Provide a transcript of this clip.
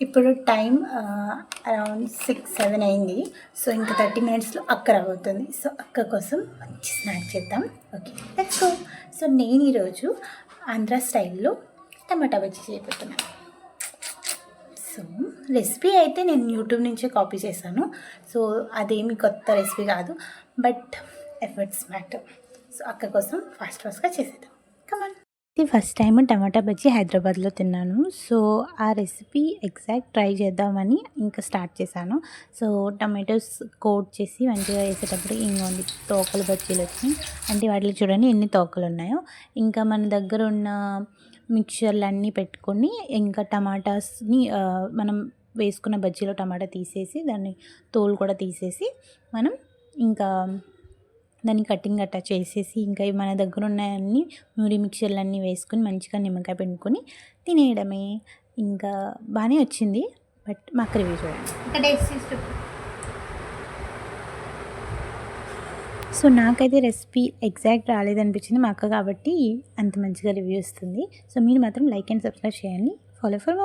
ఇప్పుడు time around 6-7 అయింది. So ఇంకా 30 మినిట్స్లో అక్క రాబోతుంది. సో అక్క కోసం మంచి స్నాక్ చేద్దాం. Okay, let's go. సో నేను ఈరోజు ఆంధ్ర స్టైల్లో టమాటా బజ్జీ చేయబోతున్నాను. సో రెసిపీ అయితే నేను యూట్యూబ్ నుంచే కాపీ చేశాను. సో అదేమి కొత్త రెసిపీ కాదు, బట్ ఎఫర్ట్స్ మ్యాటర్. సో అక్క కోసం ఫాస్ట్గా చేసేద్దాం. కమాన్. ఇది ఫస్ట్ టైం టమాటా బజ్జీ హైదరాబాద్లో తిన్నాను. సో ఆ రెసిపీ ఎగ్జాక్ట్ ట్రై చేద్దామని ఇంకా స్టార్ట్ చేశాను. సో టమాటోస్ కోట్ చేసి మంచిగా వేసేటప్పుడు ఇంకోండి తోకలు బజ్జీలు వచ్చినాయి. అంటే వాటిలో చూడండి ఎన్ని తోకలు ఉన్నాయో. ఇంకా మన దగ్గర ఉన్న మిక్చర్లు అన్నీ పెట్టుకొని ఇంకా టమాటాస్ని మనం వేసుకున్న బజ్జీలో టమాటా తీసేసి దాన్ని తోలు కూడా తీసేసి మనం ఇంకా దాన్ని కటింగ్ గట్టా చేసేసి ఇంకా మన దగ్గర ఉన్నాయన్నీ మ్యూరీ మిక్చర్లు అన్నీ వేసుకొని మంచిగా నిమ్మకాయ పిండుకొని తినేయడమే. ఇంకా బాగానే వచ్చింది, బట్ మాకు రివ్యూ చూడండి. సో నాకైతే రెసిపీ ఎగ్జాక్ట్ రాలేదనిపించింది మా అక్క, కాబట్టి అంత మంచిగా రివ్యూ ఇస్తుంది. సో మీరు మాత్రం లైక్ అండ్ సబ్స్క్రైబ్ చేయండి. Follow for